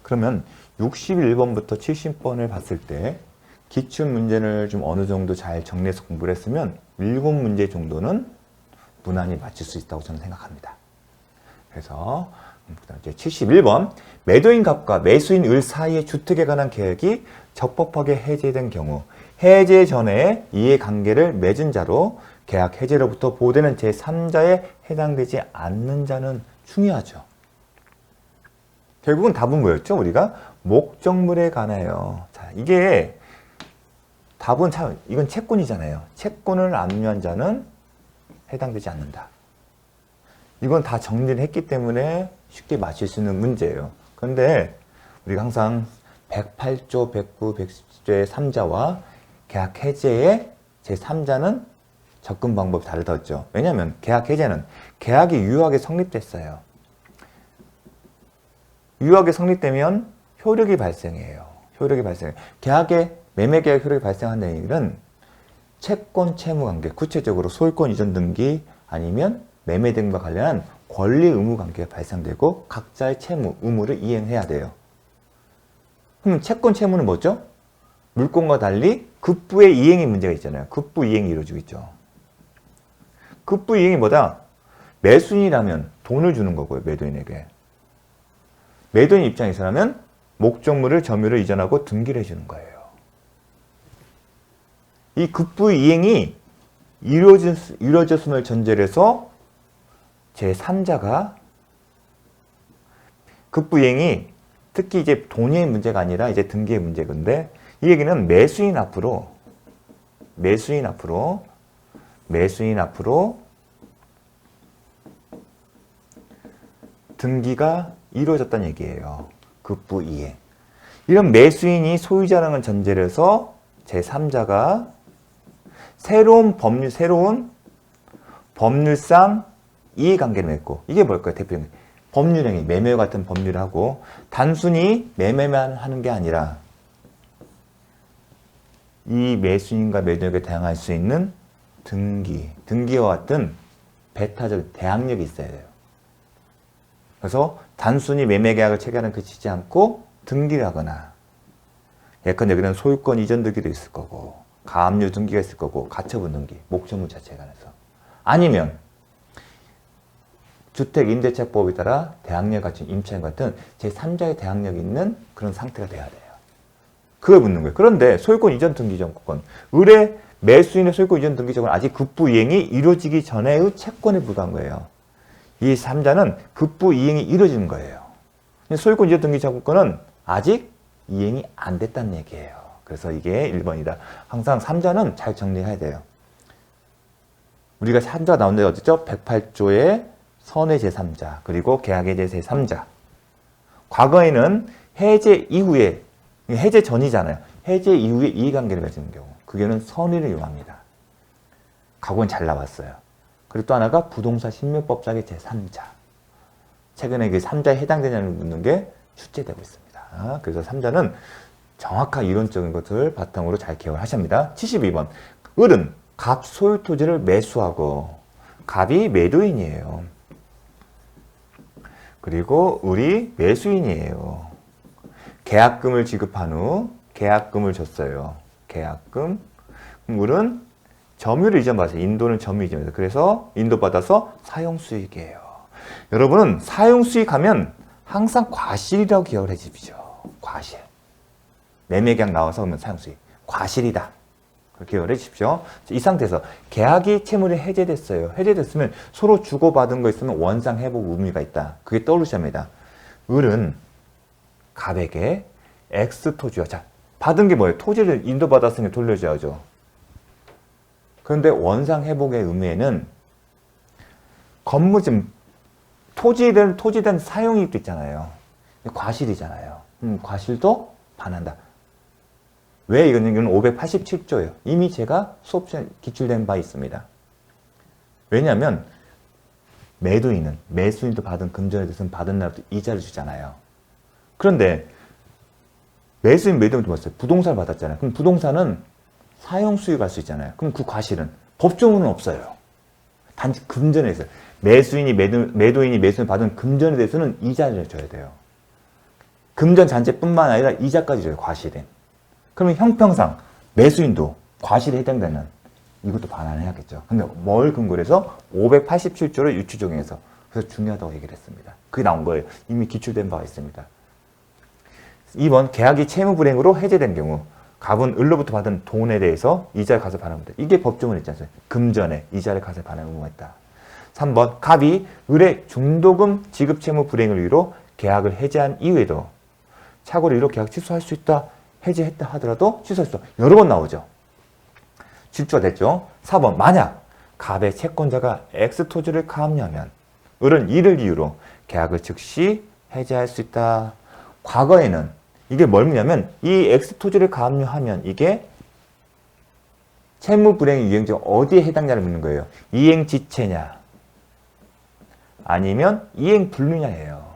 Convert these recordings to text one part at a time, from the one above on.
그러면 61번부터 70번을 봤을 때 기출문제를 좀 어느 정도 잘 정리해서 공부를 했으면 7문제 정도는 무난히 맞출 수 있다고 저는 생각합니다. 그래서 이제 71번 매도인 갑과 매수인 을 사이의 주택에 관한 계약이 적법하게 해제된 경우 해제 전에 이해관계를 맺은 자로 계약 해제로부터 보호되는 제3자에 해당되지 않는 자는 중요하죠. 결국은 답은 뭐였죠? 우리가 목적물에 관하여. 자, 이게 답은 참 이건 채권이잖아요. 채권을 압류한 자는 해당되지 않는다. 이건 다 정리를 했기 때문에 쉽게 맞출 수 있는 문제예요. 그런데 우리가 항상 108조, 109, 110조의 3자와 계약 해제의 제3자는 접근 방법이 다르다죠. 왜냐하면 계약 해제는 계약이 유효하게 성립됐어요. 유효하게 성립되면 효력이 발생해요. 효력이 발생해요. 계약의 매매 계약 효력이 발생한다는 얘기는 채권 채무 관계, 구체적으로 소유권 이전 등기 아니면 매매 등과 관련한 권리 의무 관계가 발생되고 각자의 채무, 의무를 이행해야 돼요. 그럼 채권 채무는 뭐죠? 물권과 달리 급부의 이행의 문제가 있잖아요. 급부 이행이 이루어지고 있죠. 급부 이행이 뭐다? 매수인이라면 돈을 주는 거고요. 매도인에게. 매도인 입장에서라면 목적물을 점유를 이전하고 등기를 해주는 거예요. 이 급부 이행이 이루어졌음을 전제로 해서 제3자가 급부 이행이 특히 이제 돈의 문제가 아니라 이제 등기의 문제인데 이 얘기는 매수인 앞으로 등기가 이루어졌다는 얘기예요. 급부 이행. 이런 매수인이 소유자라는 전제로 해서 제3자가 새로운 법률상 이해관계를 맺고 이게 뭘까요? 대표적인 법률행위, 매매와 같은 법률을 하고 단순히 매매만 하는 게 아니라 이 매수인과 매도인에게 대항할 수 있는 등기와 같은 배타적 대항력이 있어야 돼요. 그래서 단순히 매매 계약을 체결하는 그치지 않고 등기를 하거나 예컨대 여기는 소유권 이전 등기도 있을 거고 가압류 등기가 있을 거고 가처분 등기, 목적물 자체에 관해서 아니면 주택임대차법에 따라 대항력 같은 임차인 같은 제3자의 대항력이 있는 그런 상태가 돼야 돼요. 그걸 묻는 거예요. 그런데 소유권 이전 등기 정권, 의뢰 매수인의 소유권 이전 등기 정권은 아직 급부 이행이 이루어지기 전에의 채권에 불과한 거예요. 이 3자는 급부 이행이 이루어지는 거예요. 소유권 이전 등기 정권은 아직 이행이 안 됐다는 얘기예요. 그래서 이게 1번이다. 항상 3자는 잘 정리해야 돼요. 우리가 3자가 나온 데가 어디죠? 108조의 선의 제3자, 그리고 계약의 제3자. 과거에는 해제 이후에, 해제 전이잖아요. 해제 이후에 이해관계를 맺는 경우. 그게는 선의를 요합니다. 과거는 잘 나왔어요. 그리고 또 하나가 부동산 신묘법상의 제3자. 최근에 그 3자에 해당되냐를 묻는 게 출제되고 있습니다. 그래서 3자는 정확한 이론적인 것을 바탕으로 잘 기억을 하셔야 합니다. 72번. 을은 갑 소유 토지를 매수하고 갑이 매도인이에요. 그리고 을이 매수인이에요. 계약금을 지급한 후 계약금을 줬어요. 계약금. 을은 점유를 이전받아서 인도는 점유 이전받아서 그래서 인도받아서 사용수익이에요. 여러분은 사용수익하면 항상 과실이라고 기억을 해 주십시오. 과실. 매매계약 나와서 그러면 사용수익. 과실이다. 그렇게 기억을 해 주십시오. 이 상태에서 계약이 채물이 해제됐어요. 해제됐으면 서로 주고받은 거 있으면 원상회복 의무가 있다. 그게 떠오르셔야 합니다. 을은 갑에게 X 토지와 자 받은 게 뭐예요? 토지를 인도받았으니 돌려줘야죠. 그런데 원상회복의 의무에는 건물좀 토지된 사용이익도 있잖아요. 과실이잖아요. 과실도 반한다. 왜 이거는 587조예요. 이미 제가 수업 시간에 기출된 바 있습니다. 왜냐하면 매도인은 매수인도 받은 금전에 대해서는 받은 날부터 이자를 주잖아요. 그런데 매수인 매도인도 봤어요. 부동산을 받았잖아요. 그럼 부동산은 사용 수익할 수 있잖아요. 그럼 그 과실은 법정으로는 없어요. 단지 금전에 있어요. 매수인이 매도인이 매수인 받은 금전에 대해서는 이자를 줘야 돼요. 금전 잔재뿐만 아니라 이자까지 줘요. 과실은. 그러면 형평상 매수인도 과실에 해당되는 이것도 반환해야겠죠. 근데 뭘 근거로 해서 587조를 유추 적용해서 그래서 중요하다고 얘기를 했습니다. 그게 나온 거예요. 이미 기출된 바가 있습니다. 2번 계약이 채무 불이행으로 해제된 경우 갑은 을로부터 받은 돈에 대해서 이자를 가서 반환합니다. 이게 법조문에 있지 않습니까? 금전에 이자를 가서 반환 의무했다. 3번 갑이 을의 중도금 지급 채무 불이행을 이유로 계약을 해제한 이후에도 착오로 이유로 계약 취소할 수 있다. 해제했다 하더라도 취소할 수 있다. 여러 번 나오죠. 질주가 됐죠. 4번 만약 갑의 채권자가 X토지를 가압류하면 을은 이를 이유로 계약을 즉시 해제할 수 있다. 과거에는 이게 뭘 묻냐면 이 X토지를 가압류하면 이게 채무불이행 유형적 어디에 해당냐를 묻는 거예요. 이행지체냐 아니면 이행불능이냐예요.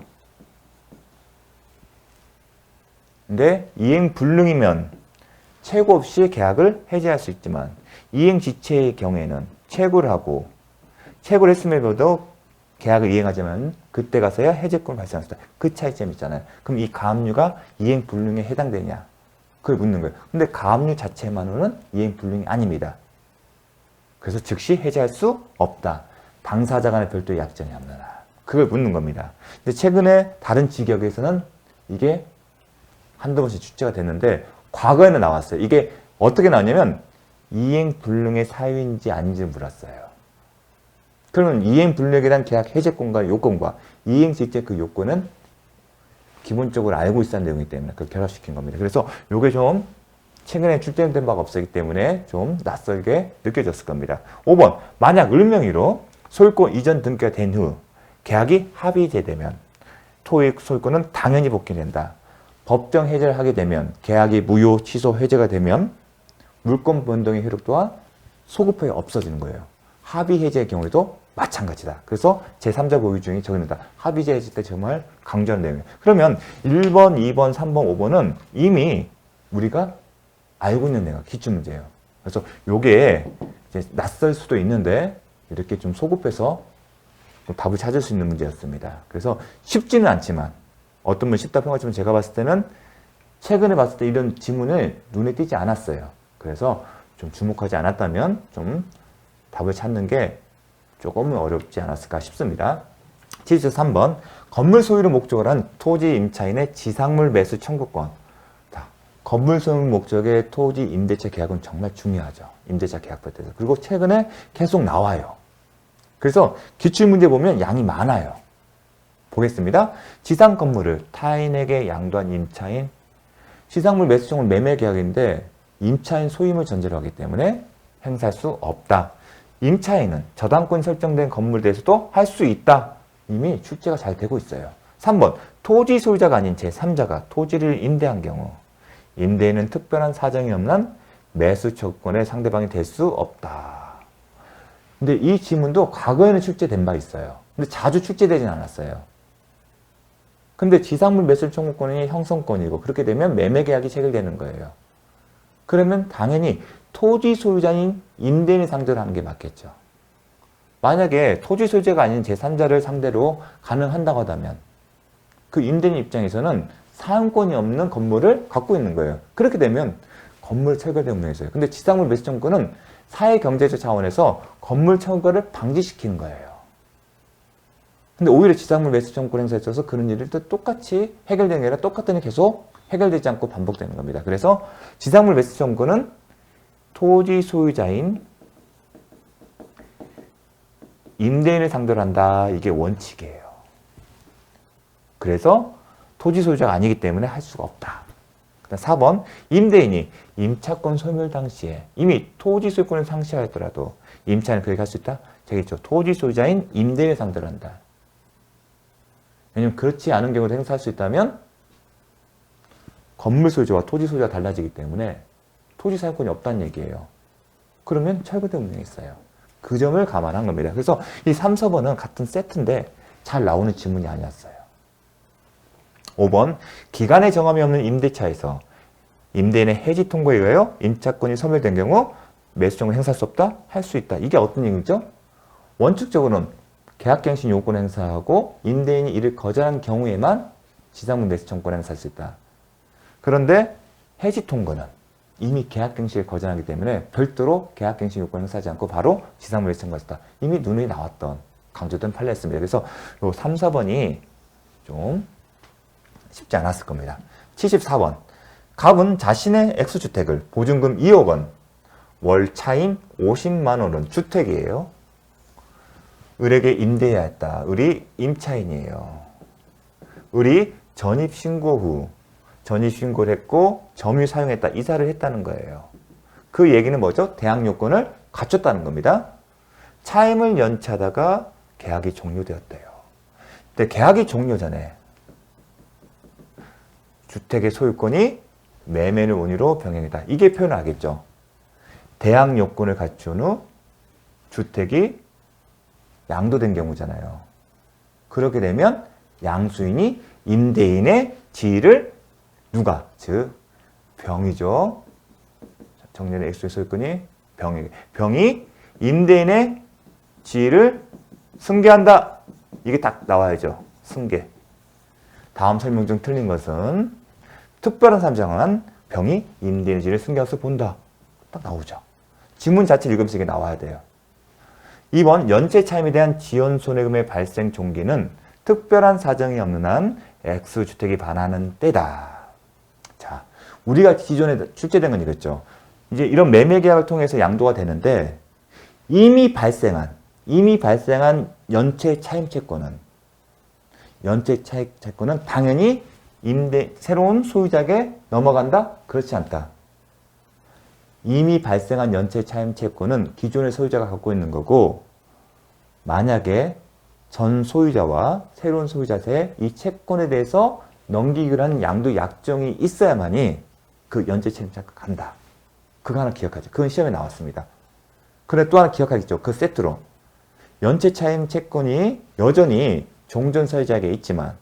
근데 이행불능이면 채고 없이 계약을 해제할 수 있지만 이행지체의 경우에는 채고를 하고 채고를 했음에도 계약을 이행하자면 그때 가서야 해제권을 발생할 수 있다. 그 차이점이 있잖아요. 그럼 이 가압류가 이행불능에 해당되냐? 그걸 묻는 거예요. 근데 가압류 자체만으로는 이행불능이 아닙니다. 그래서 즉시 해제할 수 없다. 당사자 간의 별도의 약정이 없느냐. 그걸 묻는 겁니다. 근데 최근에 다른 직역에서는 이게 한두 번씩 출제가 됐는데 과거에는 나왔어요. 이게 어떻게 나왔냐면 이행불능의 사유인지 아닌지 물었어요. 그러면 이행불능에 대한 계약 해제권과 요건과 이행실제 그 요건은 기본적으로 알고 있었는 내용이기 때문에 그걸 결합시킨 겁니다. 그래서 요게 좀 최근에 출제된 바가 없었기 때문에 좀 낯설게 느껴졌을 겁니다. 5번 만약 을명의로 소유권 이전 등기가 된 후 계약이 합의제되면 토익 소유권은 당연히 복귀된다. 법정 해제를 하게 되면 계약이 무효, 취소, 해제가 되면 물권 변동의 효력 또한 소급하게 없어지는 거예요. 합의 해제의 경우에도 마찬가지다. 그래서 제3자 보유 중에 적용된다. 합의제 해제 때 정말 강조하는 내용이에요. 그러면 1번, 2번, 3번, 5번은 이미 우리가 알고 있는 내용, 기출문제예요. 그래서 요게 이제 낯설 수도 있는데 이렇게 좀 소급해서 답을 찾을 수 있는 문제였습니다. 그래서 쉽지는 않지만 어떤 분 쉽다 평가하지만 제가 봤을 때는 최근에 봤을 때 이런 지문을 눈에 띄지 않았어요. 그래서 좀 주목하지 않았다면 좀 답을 찾는 게 조금 어렵지 않았을까 싶습니다. 73번 건물 소유를 목적으로 한 토지 임차인의 지상물 매수 청구권. 자, 건물 소유 목적의 토지 임대차 계약은 정말 중요하죠. 임대차 계약할 때도. 그리고 최근에 계속 나와요. 그래서 기출문제 보면 양이 많아요. 보겠습니다. 지상 건물을 타인에게 양도한 임차인, 지상물 매수 청구는 매매 계약인데 임차인 소유물 전제로 하기 때문에 행사할 수 없다. 임차인은 저당권 설정된 건물에 대해서도 할 수 있다. 이미 출제가 잘 되고 있어요. 3번 토지 소유자가 아닌 제3자가 토지를 임대한 경우 임대인은 특별한 사정이 없는 매수 청구권의 상대방이 될 수 없다. 근데 이 지문도 과거에는 출제된 바 있어요. 근데 자주 출제되진 않았어요. 근데 지상물 매수 청구권이 형성권이고 그렇게 되면 매매 계약이 체결되는 거예요. 그러면 당연히 토지 소유자인 임대인을 상대로 하는 게 맞겠죠. 만약에 토지 소유자가 아닌 제3자를 상대로 가능한다고 하다면 그 임대인 입장에서는 사용권이 없는 건물을 갖고 있는 거예요. 그렇게 되면 건물 철거될 의무가 있어요. 근데 지상물 매수 청구권은 사회경제적 차원에서 건물 철거를 방지시키는 거예요. 근데 오히려 지상물 매수 청구권 행사에 있어서 그런 일을 또 똑같이 해결되는 게 아니라 똑같은 일이 계속 해결되지 않고 반복되는 겁니다. 그래서 지상물 매수 청구권은 토지 소유자인 임대인을 상대로 한다. 이게 원칙이에요. 그래서 토지 소유자가 아니기 때문에 할 수가 없다. 그다음 4번 임대인이 임차권 소멸 당시에 이미 토지 소유권을 상실하였더라도 임차인은 그렇게 할 수 있다? 되겠죠. 토지 소유자인 임대인을 상대로 한다. 왜냐하면 그렇지 않은 경우도 행사할 수 있다면 건물 소유자와 토지 소유자가 달라지기 때문에 토지 사용권이 없다는 얘기예요. 그러면 철거될 문제가 있어요. 그 점을 감안한 겁니다. 그래서 이 3, 4번은 같은 세트인데 잘 나오는 지문이 아니었어요. 5번 기간의 정함이 없는 임대차에서 임대인의 해지 통보에 의하여 임차권이 소멸된 경우 매수청을 행사할 수 없다? 할 수 있다. 이게 어떤 얘기죠? 원칙적으로는 계약갱신 요건 행사하고 임대인이 이를 거절한 경우에만 지상문 매수 청구권을 행사할 수 있다. 그런데 해지 통고는 이미 계약갱신을 거절하기 때문에 별도로 계약갱신 요건을 행사하지 않고 바로 지상문 매수 청구할 수 있다. 이미 눈에 나왔던 강조된 판례였습니다. 그래서 요 3, 4번이 좀 쉽지 않았을 겁니다. 74번. 갑은 자신의 액수주택을 보증금 2억 원, 월 차임 50만 원은 주택이에요. 을에게 임대해야 했다. 을이 임차인이에요. 을이 전입신고 후 전입신고를 했고 점유 사용했다. 이사를 했다는 거예요. 그 얘기는 뭐죠? 대항 요건을 갖췄다는 겁니다. 차임을 연체하다가 계약이 종료되었대요. 근데 계약이 종료 전에 주택의 소유권이 매매는 원유로 병행이다. 이게 표현을 하겠죠. 대항 요건을 갖춘 후 주택이 양도된 경우잖아요. 그렇게 되면 양수인이 임대인의 지위를 누가? 즉 병이죠. 정년의 액수의 소유권이 병이 임대인의 지위를 승계한다. 이게 딱 나와야죠. 승계. 다음 설명 중 틀린 것은 특별한 사정한 병이 임대인의 지위를 승계해서 본다. 딱 나오죠. 지문 자체를 읽으면서 이게 나와야 돼요. 2번 연체 차임에 대한 지연 손해금의 발생 종기는 특별한 사정이 없는 한 액수주택이 반하는 때다. 자, 우리가 기존에 출제된 건 이랬죠. 이제 이런 매매 계약을 통해서 양도가 되는데 이미 발생한 연체 차임 채권은 당연히 새로운 소유자에게 넘어간다? 그렇지 않다. 이미 발생한 연체 차임 채권은 기존의 소유자가 갖고 있는 거고, 만약에 전 소유자와 새로운 소유자 사이에 이 채권에 대해서 넘기기로 한 양도 약정이 있어야만이 그 연체 차임 채권 간다. 그거 하나 기억하죠. 그건 시험에 나왔습니다. 그래 또 하나 기억하겠죠. 그 세트로 연체 차임 채권이 여전히 종전 소유자에게 있지만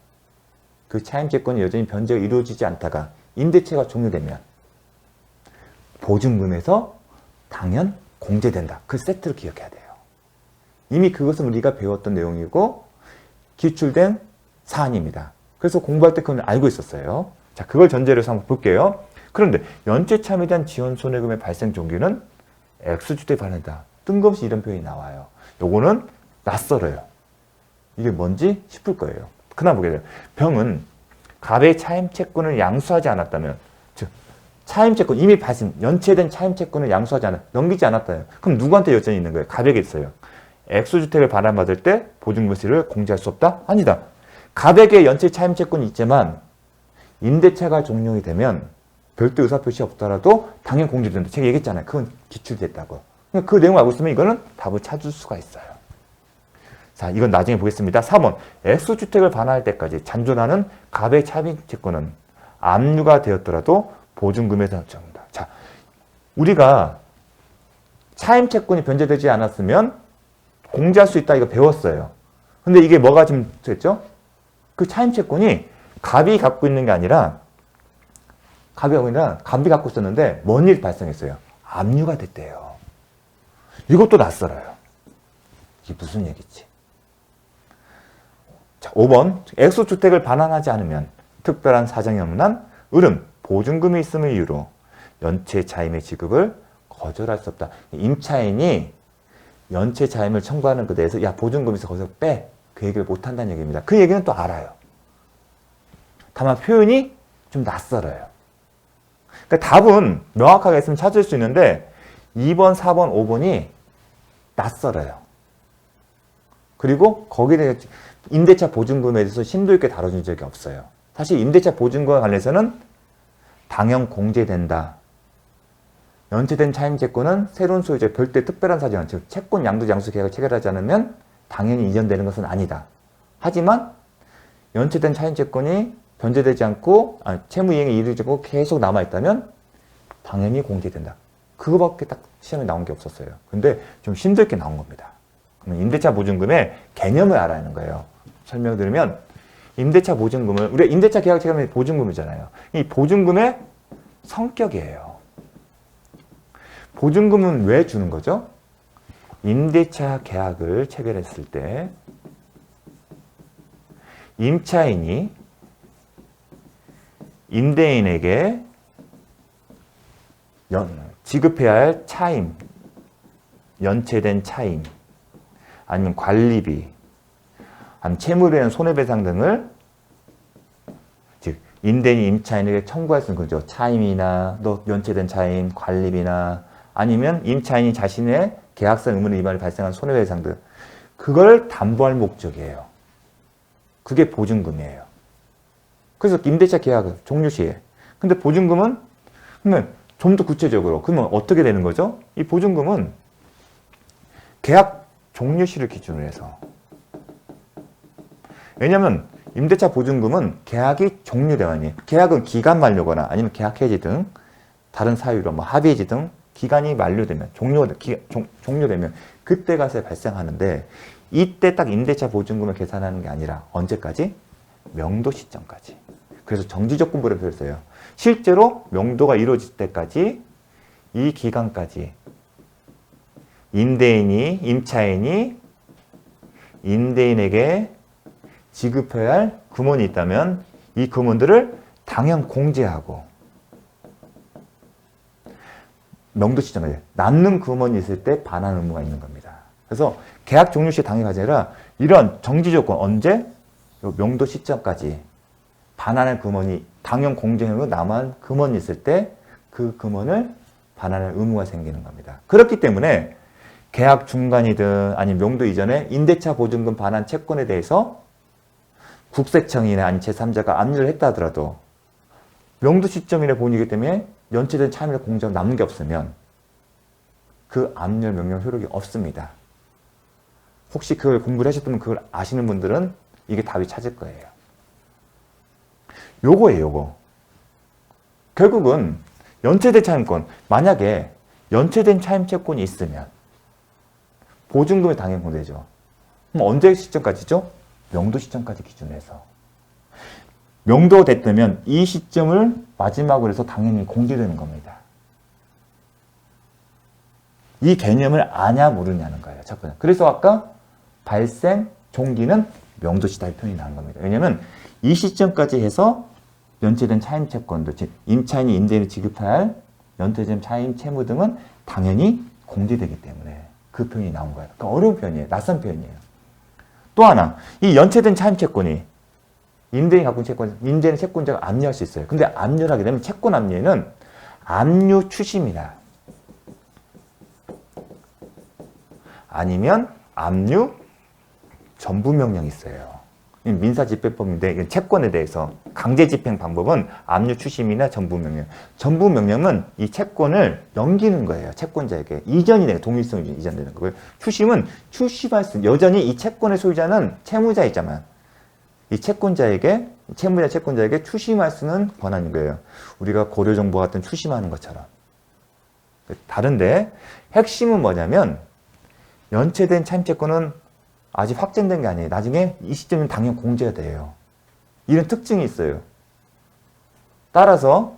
그 차임 채권이 여전히 변제가 이루어지지 않다가 임대체가 종료되면 보증금에서 당연 공제된다. 그 세트를 기억해야 돼요. 이미 그것은 우리가 배웠던 내용이고 기출된 사안입니다. 그래서 공부할 때 그건 알고 있었어요. 자, 그걸 전제로 해서 한번 볼게요. 그런데 연체 차임에 대한 지연 손해금의 발생 종기는 액수주택에 반한다. 뜬금없이 이런 표현이 나와요. 요거는 낯설어요. 이게 뭔지 싶을 거예요. 그날 보게 돼요. 병은 갑의 차임 채권을 양수하지 않았다면, 즉 차임 채권 이미 발생 연체된 차임 채권을 양수하지 넘기지 않았다요. 그럼 누구한테 여전히 있는 거예요? 갑에게 있어요. 액수주택을 반환받을 때 보증금세를 공제할 수 없다? 아니다. 갑에게 연체 차임 채권이 있지만 임대차가 종료이 되면 별도 의사표시 없더라도 당연히 공제된다. 제가 얘기했잖아요. 그건 기출됐다고. 그 내용을 알고 있으면 이거는 답을 찾을 수가 있어요. 자, 이건 나중에 보겠습니다. 3번. 액수주택을 반환할 때까지 잔존하는 갑의 차임 채권은 압류가 되었더라도 보증금에서 정다. 자, 우리가 차임 채권이 변제되지 않았으면 공제할 수 있다 이거 배웠어요. 근데 이게 뭐가 지금 됐죠? 그 차임 채권이 갑이 갖고 있는 게 아니라 갑이 갖고 있었는데 뭔 일이 발생했어요? 압류가 됐대요. 이것도 낯설어요. 이게 무슨 얘기지? 자, 5번. 액수주택을 반환하지 않으면 특별한 사정이 없는 한 을은 보증금이 있음을 이유로 연체 차임의 지급을 거절할 수 없다. 임차인이 연체 차임을 청구하는 그 대해서 야 보증금에서 거기서 빼. 그 얘기를 못한다는 얘기입니다. 그 얘기는 또 알아요. 다만 표현이 좀 낯설어요. 그러니까 답은 명확하게 했으면 찾을 수 있는데 2번, 4번, 5번이 낯설어요. 그리고 거기에 대해 임대차 보증금에 대해서 심도 있게 다뤄준 적이 없어요. 사실 임대차 보증금과 관련해서는 당연 공제된다. 연체된 차임채권은 새로운 소유자의 별도의 특별한 사정, 즉 채권 양도 양수 계약을 체결하지 않으면 당연히 이전되는 것은 아니다. 하지만 연체된 차임채권이 변제되지 않고 채무이행이 이루어지지 않고 계속 남아있다면 당연히 공제된다. 그거밖에 딱 시험에 나온 게 없었어요. 근데 좀 심도 있게 나온 겁니다. 그러면 임대차 보증금의 개념을 알아야 하는 거예요. 설명드리면 임대차 보증금은 우리가 임대차 계약 체결하면 보증금이잖아요. 이 보증금의 성격이에요. 보증금은 왜 주는 거죠? 임대차 계약을 체결했을 때 임차인이 임대인에게 지급해야 할 차임, 연체된 차임, 아니면 관리비, 아니면 채무에 대한 손해배상 등을 즉 임대인이 임차인에게 청구할 수 있는 거죠. 차임이나 또 연체된 차임, 관리비나 아니면 임차인이 자신의 계약상 의무는 위반이 발생한 손해배상 등 그걸 담보할 목적이에요. 그게 보증금이에요. 그래서 임대차 계약 종료 시에. 근데 보증금은 그러면 좀 더 구체적으로 그러면 어떻게 되는 거죠? 이 보증금은 계약 종료 시를 기준으로 해서. 왜냐하면 임대차 보증금은 계약이 종료되거나 계약은 기간 만료거나 아니면 계약 해지 등 다른 사유로 뭐 합의 해지 등 기간이 만료되면 종료되면 그때 가서 발생하는데 이때 딱 임대차 보증금을 계산하는 게 아니라 언제까지? 명도 시점까지. 그래서 정지조건부를 표현했어요. 실제로 명도가 이루어질 때까지 이 기간까지 임차인이 임대인에게 지급해야 할 금원이 있다면 이 금원들을 당연 공제하고 명도 시점에 남는 금원이 있을 때 반환 의무가 있는 겁니다. 그래서 계약 종료 시 당일 가지 아니라 이런 정지 조건 언제? 명도 시점까지 반환할 금원이 당연 공제하고 남은 금원이 있을 때 그 금원을 반환할 의무가 생기는 겁니다. 그렇기 때문에 계약 중간이든 아니면 명도 이전에 임대차 보증금 반환 채권에 대해서 국세청이나 아니면 제3자가 압류를 했다 하더라도 명도 시점이나 본이기 때문에 연체된 차임이나 공제가 남는 게 없으면 그 압류 명령 효력이 없습니다. 혹시 그걸 공부를 하셨다면 그걸 아시는 분들은 이게 답이 찾을 거예요. 요거예요, 요거. 결국은 연체된 차임권, 만약에 연체된 차임 채권이 있으면 보증금이 당연 공제죠. 그럼 언제 시점까지죠? 명도 시점까지 기준해서. 명도가 됐다면 이 시점을 마지막으로 해서 당연히 공제되는 겁니다. 이 개념을 아냐 모르냐는 거예요. 첫 번째. 그래서 아까 발생, 종기는 명도 시점에 표현이 나온 겁니다. 왜냐하면 이 시점까지 해서 연체된 차임 채권도, 즉 임차인이 임대인을 지급할 연체된 차임 채무 등은 당연히 공제되기 때문에 그 표현이 나온 거예요. 그러니까 어려운 표현이에요. 낯선 표현이에요. 또 하나, 이 연체된 차임 채권이 임대인이 갖고 있는 채권, 임대인 채권자가 압류할 수 있어요. 근데 압류를 하게 되면 채권 압류에는 압류 추심이나 아니면 압류 전부 명령이 있어요. 민사집행법인데 채권에 대해서 강제집행 방법은 압류 추심이나 전부 명령. 전부 명령은 이 채권을 넘기는 거예요. 채권자에게 이전이 되는 동일성이 이전되는 거고요. 추심은 추심할 수 여전히 이 채권의 소유자는 채무자이자만 이 채권자에게 채권자에게 추심할 수는 권한인 거예요. 우리가 고려정보 같은 추심하는 것처럼. 다른데 핵심은 뭐냐면 연체된 차임채권은 아직 확정된 게 아니에요. 나중에 이 시점은 당연 공제가 돼요. 이런 특징이 있어요. 따라서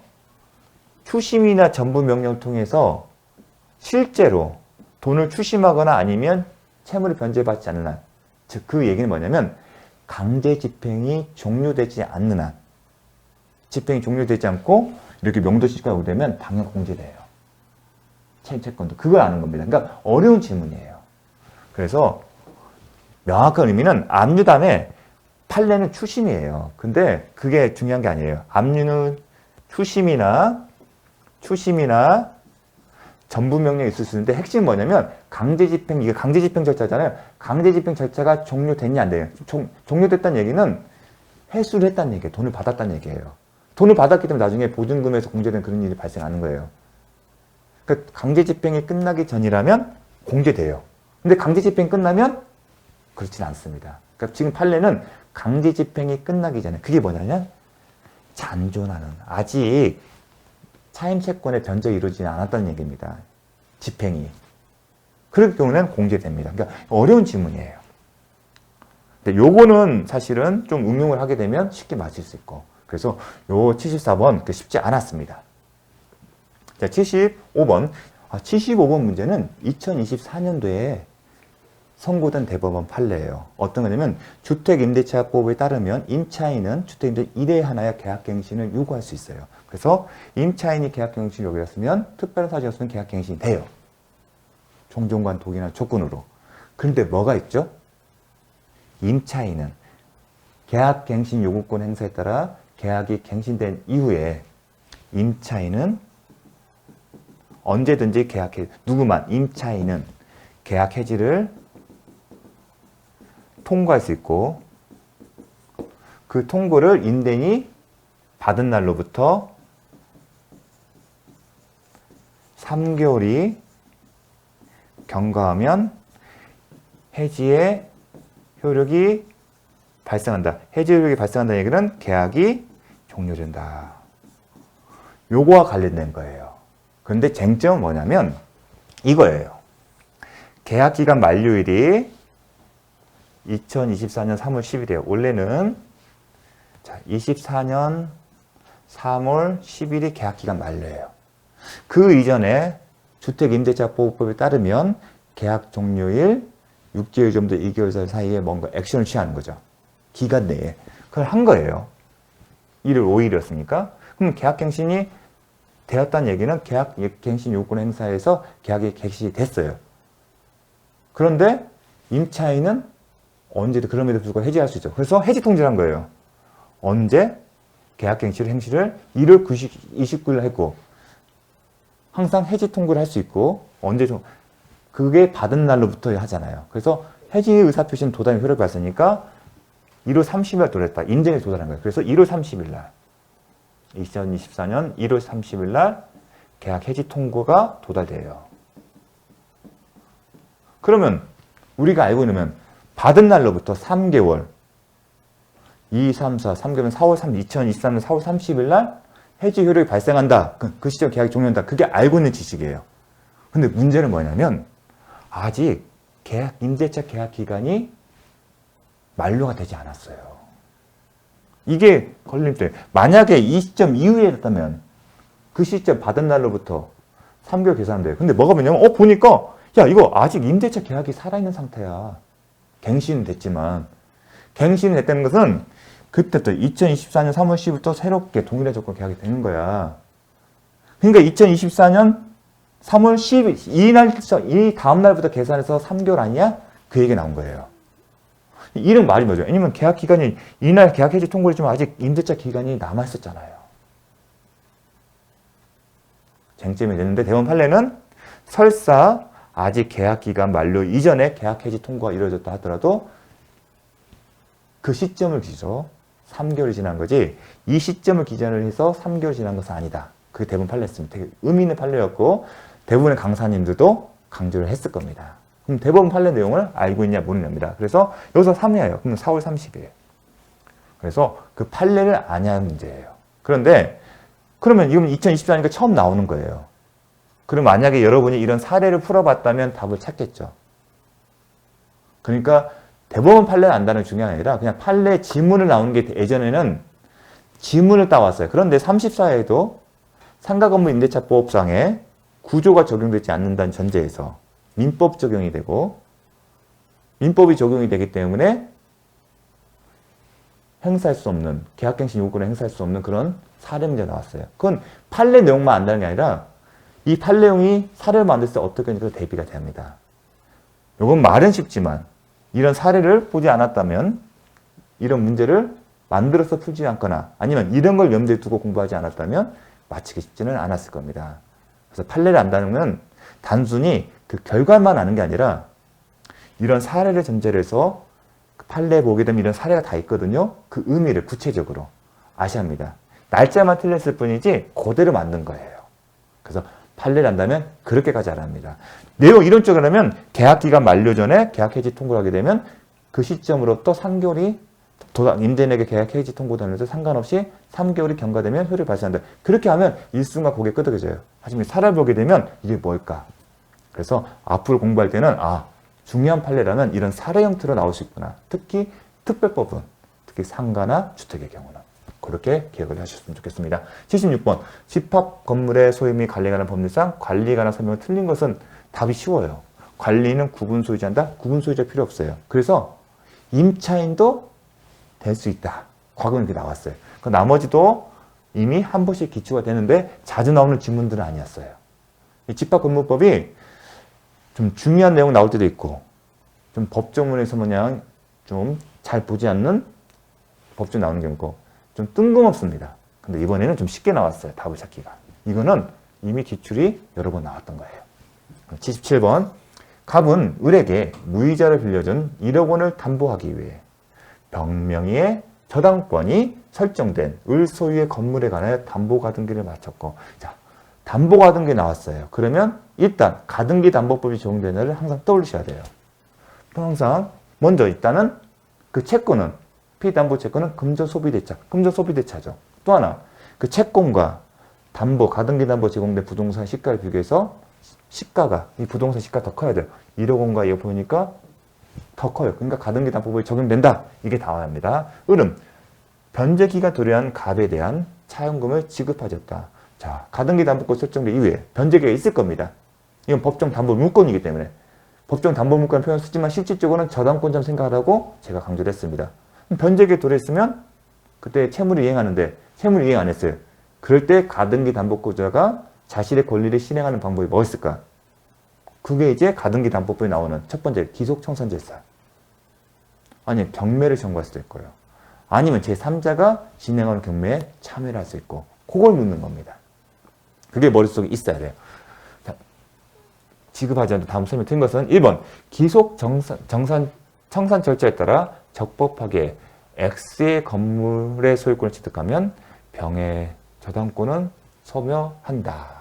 추심이나 전부 명령을 통해서 실제로 돈을 추심하거나 아니면 채무를 변제받지 않는 한, 즉 그 얘기는 뭐냐면 강제 집행이 종료되지 않는 한, 집행이 종료되지 않고 이렇게 명도 시점이 오게 되면 당연 공제돼요. 채권도 그걸 아는 겁니다. 그러니까 어려운 질문이에요. 그래서 명확한 의미는 압류 다음에 판례는 추심이에요. 근데 그게 중요한 게 아니에요. 압류는 추심이나 전부 명령이 있을 수 있는데 핵심은 뭐냐면 강제집행, 이게 강제집행 절차잖아요. 강제집행 절차가 종료됐냐 안 돼요. 종료됐다는 얘기는 회수를 했다는 얘기예요. 돈을 받았다는 얘기예요. 돈을 받았기 때문에 나중에 보증금에서 공제된 그런 일이 발생하는 거예요. 그러니까 강제집행이 끝나기 전이라면 공제돼요. 근데 강제집행이 끝나면 그렇진 않습니다. 그러니까 지금 판례는 강제집행이 끝나기 전에 그게 뭐냐면 잔존하는 아직 차임채권의 변제가 이루어지지 않았다는 얘기입니다. 집행이. 그럴 경우는 공제됩니다. 그러니까 어려운 질문이에요. 근데 요거는 사실은 좀 응용을 하게 되면 쉽게 맞을 수 있고 그래서 요 74번 쉽지 않았습니다. 자, 75번 문제는 2024년도에 선고된 대법원 판례예요. 어떤 거냐면 주택임대차법에 따르면 임차인은 주택임대 1회 하나의 계약갱신을 요구할 수 있어요. 그래서 임차인이 계약갱신을 요구했으면 특별한 사정이 없으면 계약갱신이 돼요. 종전관 동의나 조건으로. 그런데 뭐가 있죠? 임차인은 계약갱신 요구권 행사에 따라 계약이 갱신된 이후에 임차인은 언제든지 임차인은 계약 해지를 통고할 수 있고 그 통고를 임대인이 받은 날로부터 3개월이 경과하면 해지의 효력이 발생한다. 해지 효력이 발생한다는 얘기는 계약이 종료된다. 요거와 관련된 거예요. 그런데 쟁점은 뭐냐면 이거예요. 계약기간 만료일이 2024년 3월 10일이에요. 원래는 24년 3월 10일이 계약기간 만료예요. 그 이전에 주택임대차보호법에 따르면 계약 종료일 6개월 정도 2개월 사이에 뭔가 액션을 취하는 거죠. 기간 내에. 그걸 한 거예요. 1월 5일이었으니까. 그럼 계약갱신이 되었다는 얘기는 계약갱신 요건 행사에서 계약이 갱신이 됐어요. 그런데 임차인은 언제든 그럼에도 불구하고 해지할 수 있죠. 그래서 해지 통지를 한 거예요. 언제? 계약갱신 행시를 1월 29일 했고 항상 해지 통보를 할 수 있고 언제 좀 그게 받은 날로부터 하잖아요. 그래서 해지 의사표시는 도달의 효력이 발생하니까 1월 30일 도달했다. 인정에 도달한 거예요. 그래서 1월 30일 날 2024년 1월 30일 날 계약 해지 통고가 도달돼요. 그러면 우리가 알고 있는 받은 날로부터 3개월 2, 3, 4, 3개월은 4월 3, 2023년 4월 30일 날 해지 효력이 발생한다. 그 시점 계약이 종료한다. 그게 알고 있는 지식이에요. 근데 문제는 뭐냐면 아직 임대차 계약 기간이 만료가 되지 않았어요. 이게 걸림돌이에요. 만약에 이 시점 이후에 됐다면 그 시점 받은 날로부터 3개월 계산돼요. 근데 뭐가 뭐냐면 보니까 야 이거 아직 임대차 계약이 살아있는 상태야. 갱신은 됐지만 갱신이 됐다는 것은 그때부터 2024년 3월 10일부터 새롭게 동일한 조건 계약이 되는 거야. 그러니까 2024년 3월 10일 이 다음 날부터 계산해서 3개월 아니야? 그 얘기가 나온 거예요. 이런 말이 뭐죠? 왜냐면 계약 기간이 이날 계약 해지 통고를 했지만 아직 임대차 기간이 남아 있었잖아요. 쟁점이 됐는데 대법원 판례는 설사 아직 계약 기간 만료 이전에 계약 해지 통고가 이루어졌다 하더라도 그 시점을 기죠. 3개월이 지난 거지 이 시점을 기준으로 해서 3개월 지난 것은 아니다. 그게 대법원 판례였습니다. 되게 의미 있는 판례였고 대부분의 강사님들도 강조를 했을 겁니다. 그럼 대법원 판례 내용을 알고 있냐 모르냐입니다. 그래서 여기서 3회예요. 그럼 4월 30일. 그래서 그 판례를 아냐는 문제예요. 그런데 그러면 이건 2024년이니까 처음 나오는 거예요. 그럼 만약에 여러분이 이런 사례를 풀어봤다면 답을 찾겠죠. 그러니까 대법원 판례를 안다는 게 중요한 게 아니라 그냥 판례 지문을 나오는 게 예전에는 지문을 따왔어요. 그런데 34회에도 상가건물 임대차법상에 구조가 적용되지 않는다는 전제에서 민법 적용이 되고 민법이 적용이 되기 때문에 행사할 수 없는 계약갱신 요구권을 행사할 수 없는 그런 사례 문제가 나왔어요. 그건 판례 내용만 안다는 게 아니라 이 판례 내용이 사례를 만들 때 어떻게 하는지 대비가 됩니다. 이건 말은 쉽지만 이런 사례를 보지 않았다면 이런 문제를 만들어서 풀지 않거나 아니면 이런 걸 염두에 두고 공부하지 않았다면 맞히기 쉽지는 않았을 겁니다. 그래서 판례를 안다는 건 단순히 그 결과만 아는 게 아니라 이런 사례를 전제로 해서 판례 보게 되면 이런 사례가 다 있거든요. 그 의미를 구체적으로 아셔야 합니다. 날짜만 틀렸을 뿐이지 그대로 만든 거예요. 그래서 판례를 한다면 그렇게까지 알아야 합니다. 내용 이런 쪽으로 하면 계약기간 만료 전에 계약 해지 통보를 하게 되면 그 시점으로부터 3개월이 임대인에게 계약 해지 통보되는데 상관없이 3개월이 경과되면 효력이 발생한다. 그렇게 하면 일순간 고개 끄덕여져요. 하지만 사례를 보게 되면 이게 뭘까? 그래서 앞으로 공부할 때는 중요한 판례라면 이런 사례 형태로 나올 수 있구나. 특히 특별법은 특히 상가나 주택의 경우는 그렇게 기억을 하셨으면 좋겠습니다. 76번 집합 건물의 소유 및 관리에 관한 법률상 관리에 관한 설명을 틀린 것은 답이 쉬워요. 관리는 구분 소유자한다? 구분 소유자 필요 없어요. 그래서 임차인도 될 수 있다. 과거는 이렇게 나왔어요. 그 나머지도 이미 한 번씩 기초가 되는데 자주 나오는 지문들은 아니었어요. 이 집합건물법이 좀 중요한 내용 나올 때도 있고 좀 법조문에서 그냥 좀 잘 보지 않는 법조 나오는 경우고 좀 뜬금없습니다. 근데 이번에는 좀 쉽게 나왔어요. 답을 찾기가. 이거는 이미 기출이 여러 번 나왔던 거예요. 77번. 갑은 을에게 무이자를 빌려준 1억 원을 담보하기 위해 병명의의 저당권이 설정된 을 소유의 건물에 관하여 담보가등기를 마쳤고, 자, 담보가등기 나왔어요. 그러면 일단 가등기 담보법이 적용되는 을 항상 떠올리셔야 돼요. 항상 먼저 일단은 그 채권은 피담보 채권은 금전 소비대차, 금전 소비대차죠. 또 하나 그 채권과 담보, 가등기 담보 제공된 부동산 시가를 비교해서 시가가 이 부동산 시가 더 커야 돼요. 1억 원과 이거 보니까 더 커요. 그러니까 가등기 담보법이 적용된다. 이게 나와야 합니다. 을은 변제기가 도래한 갑에 대한 차용금을 지급하였다. 자, 가등기 담보권 설정된 이후에 변제기가 있을 겁니다. 이건 법정 담보 물권이기 때문에 법정 담보 물권 표현 쓰지만 실질적으로는 저당권점 생각하라고 제가 강조를 했습니다. 변제기에 도래했으면 그때 채무를 이행하는데 채무를 이행 안 했어요. 그럴 때 가등기 담보권자가 자신의 권리를 실행하는 방법이 뭐였을까? 그게 이제 가등기 담보법에 나오는 첫 번째 기속 청산 절차. 아니면 경매를 청구할 수도 있고요. 아니면 제3자가 진행하는 경매에 참여를 할 수 있고 그걸 묻는 겁니다. 그게 머릿속에 있어야 돼요. 자, 지급하지 않는 다음 설명 드린 것은 1번 기속 청산 절차에 따라 적법하게 X의 건물의 소유권을 취득하면 병의 저당권은 소멸한다.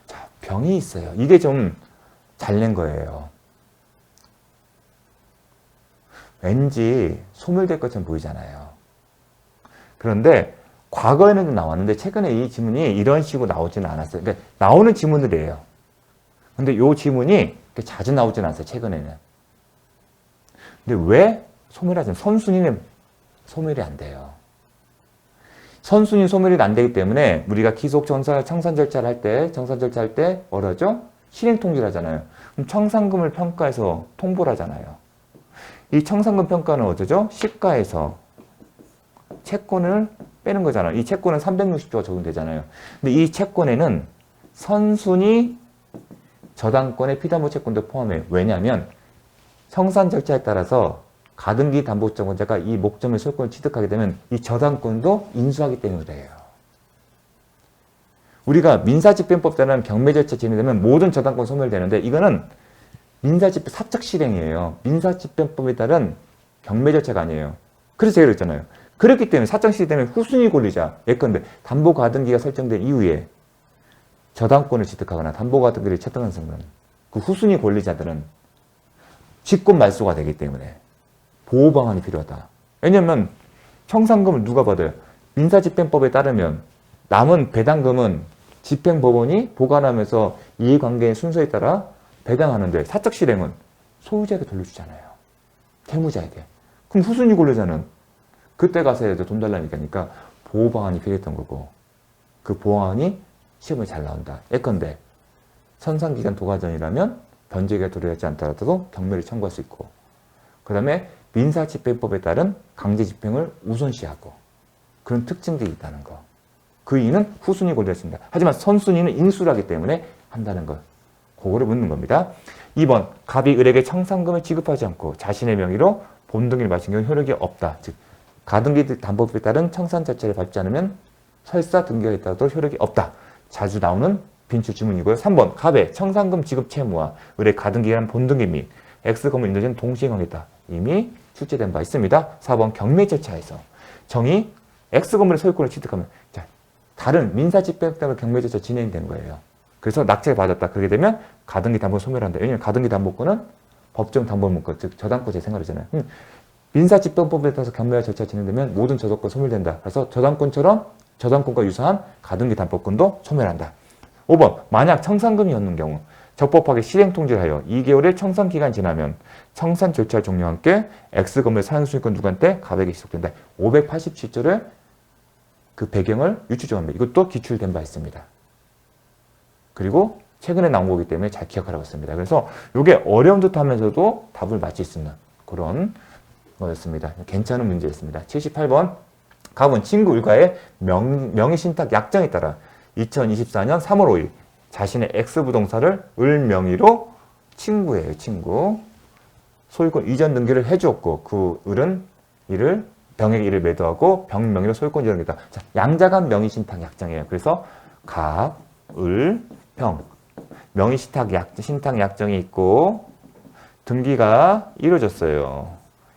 자, 병이 있어요. 이게 좀 잘 낸 거예요. 왠지 소멸될 것처럼 보이잖아요. 그런데 과거에는 좀 나왔는데 최근에 이 지문이 이런 식으로 나오지는 않았어요. 그러니까 나오는 지문들이에요. 근데 이 지문이 자주 나오지는 않았어요. 최근에는. 근데 왜 소멸하지? 선순위는 소멸이 안 돼요. 선순위 소멸이 안 되기 때문에 우리가 기속 청산 절차를 할 때 뭐라 하죠? 실행 통지를 하잖아요. 그럼 청산금을 평가해서 통보를 하잖아요. 이 청산금 평가는 어쩌죠? 시가에서 채권을 빼는 거잖아요. 이 채권은 360조가 적용되잖아요. 근데 이 채권에는 선순위 저당권의 피담보 채권도 포함해요. 왜냐하면 청산 절차에 따라서 가등기 담보권자가 이 목적의 소유권을 취득하게 되면 이 저당권도 인수하기 때문에 그래요. 우리가 민사집행법 따른 경매 절차 진행되면 모든 저당권 소멸되는데 이거는 민사집행 사적 실행이에요. 민사집행법에 따른 경매 절차가 아니에요. 그래서 제가 그랬잖아요. 그렇기 때문에 사적 실행 때문에 후순위 권리자 예컨대 담보가등기가 설정된 이후에 저당권을 취득하거나 담보가등기를 채택한 순간 그 후순위 권리자들은 직권 말소가 되기 때문에 보호 방안이 필요하다. 왜냐하면 청산금을 누가 받아요? 민사집행법에 따르면 남은 배당금은 집행법원이 보관하면서 이해관계의 순서에 따라 배당하는데 사적 실행은 소유자에게 돌려주잖아요. 채무자에게. 그럼 후순위 권리자는 그때 가서 돈 달라는 얘기하니까 보호 방안이 필요했던 거고 그 보호방안이 시험에 잘 나온다. 예컨대 선상기간 도과전이라면 변제기가 도래하지 않더라도 경매를 청구할 수 있고 그 다음에 민사집행법에 따른 강제집행을 우선시하고 그런 특징들이 있다는 거. 그 이유는 후순위 권리였습니다. 하지만 선순위는 인수하기 때문에 한다는 것. 그거를 묻는 겁니다. 2번 갑이 을에게 청산금을 지급하지 않고 자신의 명의로 본등기를 마친 경우 효력이 없다. 즉 가등기 담보법에 따른 청산 자체를 밟지 않으면 설사 등기가 있다도 효력이 없다. 자주 나오는 빈출 지문이고요. 3번 갑의 청산금 지급 채무와 을의 가등기란 본등기 및 X건물 인도제는 동시에 관계다. 이미 출제된 바 있습니다. 4번 경매 절차에서 정의 X건물의 소유권을 취득하면 자, 다른 민사집행 때문에 경매 절차 진행된 거예요. 그래서 낙찰을 받았다. 그렇게 되면 가등기 담보를 소멸한다. 왜냐하면 가등기 담보권은 법정 담보물권, 즉 저당권 재생하잖아요. 민사집행법에 따라서 경매 절차 진행되면 모든 저당권 소멸된다. 그래서 저당권과 유사한 가등기 담보권도 소멸한다. 5번 만약 청산금이 없는 경우 적법하게 실행 통지를 하여 2개월의 청산 기간이 지나면 청산 절차 종료와 함께 X건물 사용수익권 누구한테 갑에게 지속된다. 587조를 그 배경을 유추정합니다. 이것도 기출된 바 있습니다. 그리고 최근에 나온 거기 때문에 잘 기억하라고 했습니다. 그래서 이게 어려운 듯 하면서도 답을 맞힐 수 있는 그런 거였습니다. 괜찮은 문제였습니다. 78번. 갑은 친구 을과의 명의신탁 약정에 따라 2024년 3월 5일 자신의 X부동산을 을 명의로 친구예요. 친구. 소유권 이전 등기를 해주었고 그 을은 이를 병에게 이를 매도하고 병 명의로 소유권 이전 등기다. 자, 양자간 명의신탁 약정이에요. 그래서 갑, 을, 병 명의신탁 약정이 있고 등기가 이루어졌어요.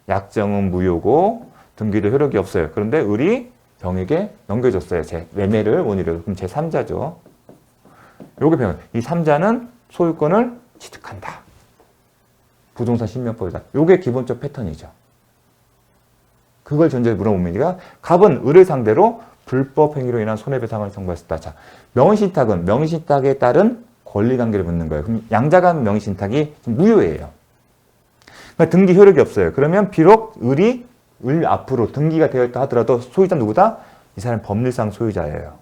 약정은 무효고 등기도 효력이 없어요. 그런데 을이 병에게 넘겨줬어요. 제 매매를 원인으로. 그럼 제3자죠. 요게 병. 이 3자는 소유권을 취득한다. 부동산 신명법이다. 요게 기본적 패턴이죠. 그걸 전제로 물어봅니다. 갑은 을을 상대로 불법 행위로 인한 손해배상을 청구했다. 자, 명의신탁은 명의신탁에 따른 권리관계를 묻는 거예요. 그럼 양자간 명의신탁이 무효예요. 그러니까 등기 효력이 없어요. 그러면 비록 을 앞으로 등기가 되어 있다 하더라도 소유자 누구다? 이 사람 법률상 소유자예요.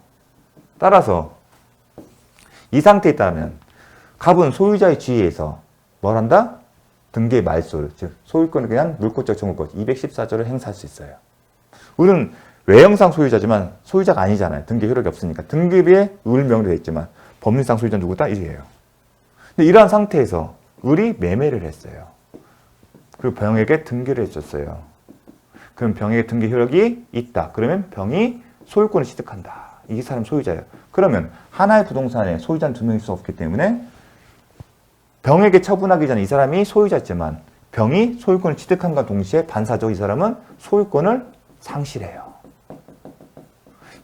따라서 이 상태에 따르면 갑은 소유자의 지위에서 뭘 한다? 등기의 말소를, 즉 소유권을 그냥 물권적 청구권 214조를 행사할 수 있어요. 을은 외형상 소유자지만 소유자가 아니잖아요. 등기 효력이 없으니까. 등기부에 을 명의로 되어 있지만 법률상 소유자 누구다? 을이에요. 근데 이러한 상태에서 을이 매매를 했어요. 그리고 병에게 등기를 해줬어요. 그럼 병에게 등기 효력이 있다. 그러면 병이 소유권을 취득한다. 이 사람 소유자예요. 그러면 하나의 부동산에 소유자는 두 명일 수 없기 때문에 병에게 처분하기 전에 이 사람이 소유자였지만 병이 소유권을 취득함과 동시에 반사적으로 이 사람은 소유권을 상실해요.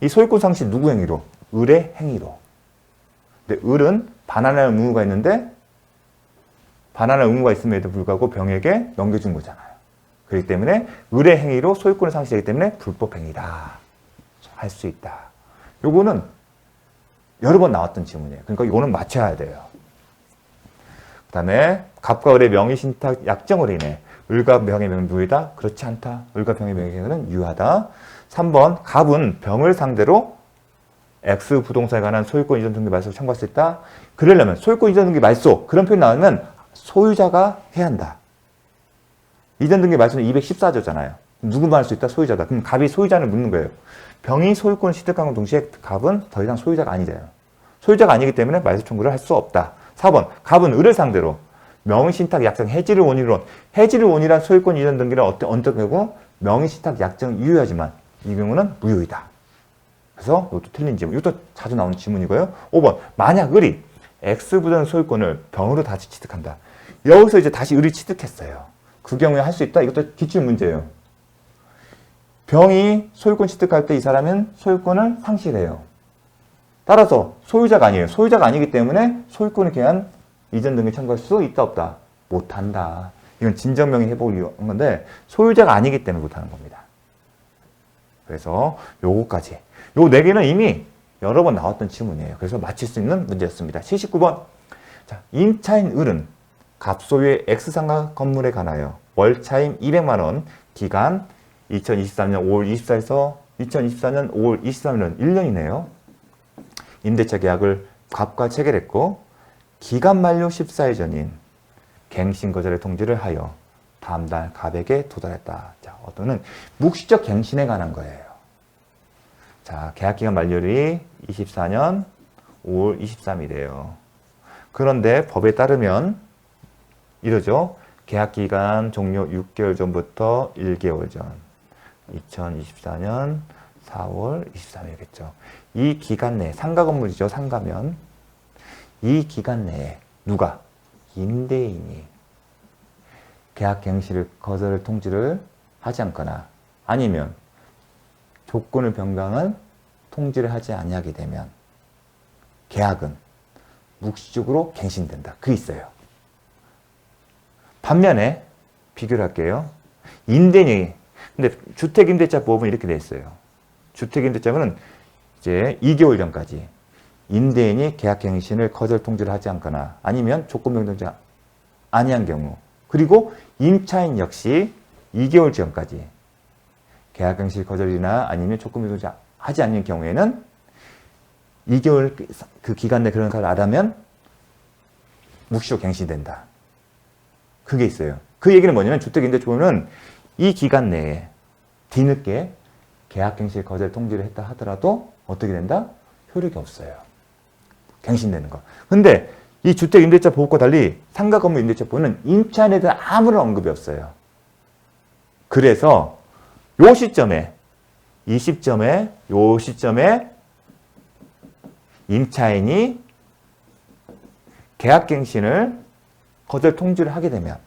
이 소유권 상실 누구 행위로? 을의 행위로. 근데 을은 반환할 의무가 있는데 반환할 의무가 있음에도 불구하고 병에게 넘겨준 거잖아요. 그렇기 때문에 을의 행위로 소유권을 상실하기 때문에 불법 행위다. 할 수 있다. 요거는 여러 번 나왔던 지문이에요. 그러니까 이거는 맞춰야 돼요. 그 다음에 갑과 을의 명의신탁 약정으로 인해 을과 병의 명은 무효다? 그렇지 않다. 을과 병의 명의는 유효하다. 3번 갑은 병을 상대로 X 부동산에 관한 소유권 이전 등기 말소 청구할 수 있다. 그러려면 소유권 이전 등기 말소 그런 표현 나오면 소유자가 해야 한다. 이전 등기 말소는 214조잖아요. 누구만 할 수 있다? 소유자다. 그럼 갑이 소유자를 묻는 거예요. 병이 소유권을 취득함과 동시에 갑은 더 이상 소유자가 아니잖아요. 소유자가 아니기 때문에 말소 청구를 할 수 없다. 4번 갑은 을을 상대로 명의신탁 약정 해지를 원인으로 해지를 원인한 소유권 이전 등기는 어떤 경우 명의신탁 약정 유효하지만 이 경우는 무효이다. 그래서 이것도 틀린 지문. 이것도 자주 나오는 지문이고요. 5번 만약 을이 X부동산 소유권을 병으로 다시 취득한다. 여기서 이제 다시 을이 취득했어요. 그 경우에 할 수 있다. 이것도 기출 문제예요. 병이 소유권 취득할 때 이 사람은 소유권을 상실해요. 따라서 소유자가 아니에요. 소유자가 아니기 때문에 소유권을 개한 이전 등기 청구할 수 있다 없다? 못한다. 이건 진정명의 회복을 한 건데 소유자가 아니기 때문에 못하는 겁니다. 그래서 요거까지. 요 4개는 이미 여러 번 나왔던 지문이에요. 그래서 맞힐 수 있는 문제였습니다. 79번. 자, 임차인 을은 갑소유의 X상가 건물에 관하여 월차임 200만 원, 기간 2023년 5월 24일에서 2024년 5월 23일은 1년이네요. 임대차 계약을 갑과 체결했고 기간 만료 14일 전인 갱신 거절의 통지를 하여 다음 달 갑에게 도달했다. 자, 어떤은 묵시적 갱신에 관한 거예요. 자, 계약기간 만료일이 24년 5월 23일이에요. 그런데 법에 따르면 이러죠. 계약기간 종료 6개월 전부터 1개월 전. 2024년 4월 23일이겠죠. 이 기간 내에 상가 건물이죠. 상가면. 이 기간 내에 누가? 임대인이 계약 갱신을 거절 통지를 하지 않거나 아니면 조건을 변경한 통지를 하지 아니하게 되면 계약은 묵시적으로 갱신된다. 그게 있어요. 반면에 비교를 할게요. 임대인이 근데 주택임대차보험은 이렇게 돼 있어요. 주택임대차보험은 이제 2개월 전까지 임대인이 계약갱신을 거절 통지를 하지 않거나 아니면 조건 변경하지 아니한 경우 그리고 임차인 역시 2개월 전까지 계약갱신 거절이나 아니면 조건 변경하지 하지 않는 경우에는 2개월 그 기간 내 그런 걸 안 하면 묵시로 갱신된다. 그게 있어요. 그 얘기는 뭐냐면 주택임대차보호는 이 기간 내에 뒤늦게 계약갱신 거절 통지를 했다 하더라도 어떻게 된다? 효력이 없어요. 갱신되는 거. 근데 이 주택임대차보호과 달리 상가건물임대차보호는 임차인에 대한 아무런 언급이 없어요. 그래서 요 시점에 이 시점에 요 시점에 임차인이 계약갱신을 거절 통지를 하게 되면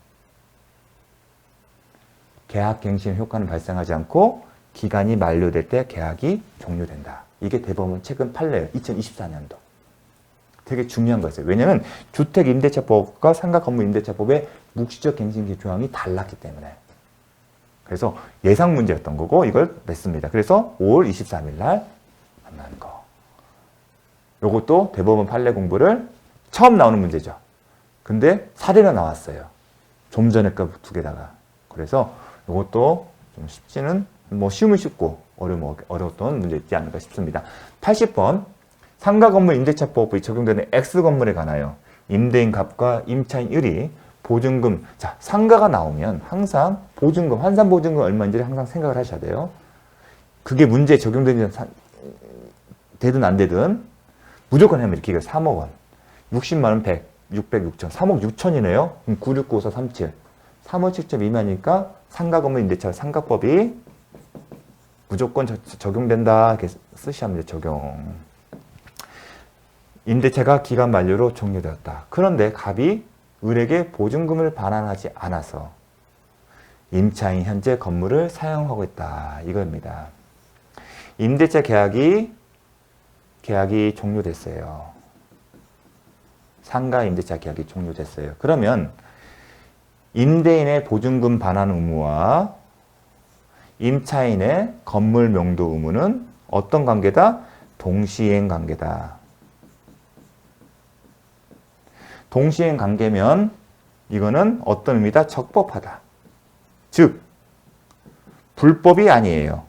계약갱신 효과는 발생하지 않고 기간이 만료될 때 계약이 종료된다. 이게 대법원 최근 판례예요. 2024년도. 되게 중요한 거였어요. 왜냐하면 주택임대차법과 상가건물임대차법의 묵시적 갱신기 조항이 달랐기 때문에. 그래서 예상 문제였던 거고 이걸 냈습니다. 그래서 5월 23일 날 만나는 거. 요것도 대법원 판례 공부를 처음 나오는 문제죠. 근데 사례가 나왔어요. 좀 전에 거 두 개다가. 그래서 요것도 좀 쉽지는 뭐 쉬우면 쉽고 어려웠던 문제 있지 않을까 싶습니다. 80번 상가건물 임대차법이 적용되는 X건물에 관하여 임대인 값과 임차인 일이 보증금, 자 상가가 나오면 항상 보증금, 환산보증금 얼마인지를 항상 생각을 하셔야 돼요. 그게 문제에 적용되든 안 되든 무조건 하면 이렇게 3억 원, 60만 원 100, 600, 6천, 3억 6천이네요. 그럼 969437, 3억 7천 미만이니까 상가건물 임대차 상가법이 무조건 적용된다 이렇게 쓰셔야 합니다. 적용. 임대차가 기간 만료로 종료되었다. 그런데 갑이 을에게 보증금을 반환하지 않아서 임차인 현재 건물을 사용하고 있다. 이겁니다. 임대차 계약이 종료됐어요. 상가 임대차 계약이 종료됐어요. 그러면 임대인의 보증금 반환 의무와 임차인의 건물 명도 의무는 어떤 관계다? 동시행 관계다. 동시행 관계면 이거는 어떤 의미다? 적법하다. 즉 불법이 아니에요.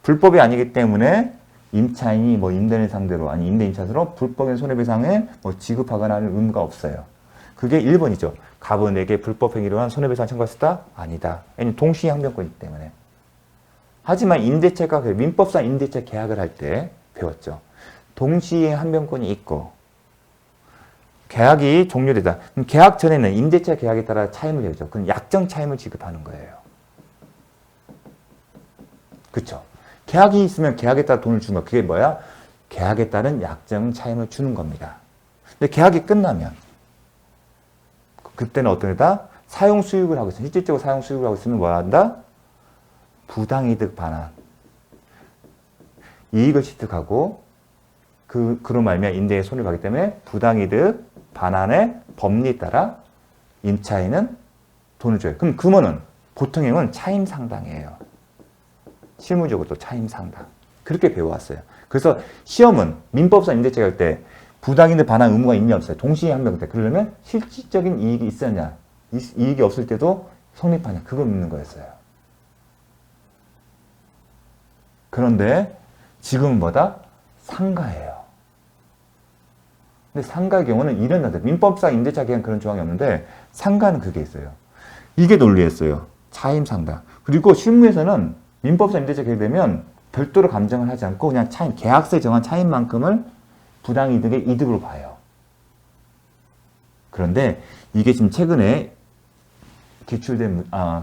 불법이 아니기 때문에 임차인이 뭐 임대인을 상대로 아니 임대인 차대로 불법인 손해배상을 뭐 지급하거나 하는 의무가 없어요. 그게 1번이죠. 갑은에게 불법 행위로 한 손해배상 청구했다? 아니다. 왜냐면 동시행 항변권이기 때문에. 하지만 임대차가 민법상 임대차 계약을 할 때 배웠죠. 동시에 항변권이 있고 계약이 종료되다. 그럼 계약 전에는 임대차 계약에 따라 차임을 해야죠. 그럼 약정 차임을 지급하는 거예요. 그렇죠? 계약이 있으면 계약에 따라 돈을 주는 거. 그게 뭐야? 계약에 따른 약정 차임을 주는 겁니다. 근데 계약이 끝나면 그때는 어떤 애다? 사용 수익을 하고 있으면 실질적으로 사용 수익을 하고 있으면 뭐야 한다? 부당이득 반환. 이익을 취득하고 그로 말미암아 임대인의 손해를 받기 때문에 부당이득 반환의 법리에 따라 임차인은 돈을 줘요. 그럼 금원은 보통형은 차임 상당이에요. 실무적으로 또 차임 상당. 그렇게 배워왔어요. 그래서 시험은 민법상 임대차 할 때 부당이득 반환 의무가 있냐 없어요. 동시에 한 명 때. 그러려면 실질적인 이익이 있었냐, 이익이 없을 때도 성립하냐, 그걸 묻는 거였어요. 그런데 지금은 뭐다? 상가예요. 근데 상가의 경우는 이런 나들 민법상 임대차 계약 그런 조항이 없는데 상가는 그게 있어요. 이게 논리였어요. 차임 상당. 그리고 실무에서는 민법상 임대차 계약되면 별도로 감정을 하지 않고 그냥 차임, 계약서에 정한 차임만큼을 부당이득의 이득으로 봐요. 그런데 이게 지금 최근에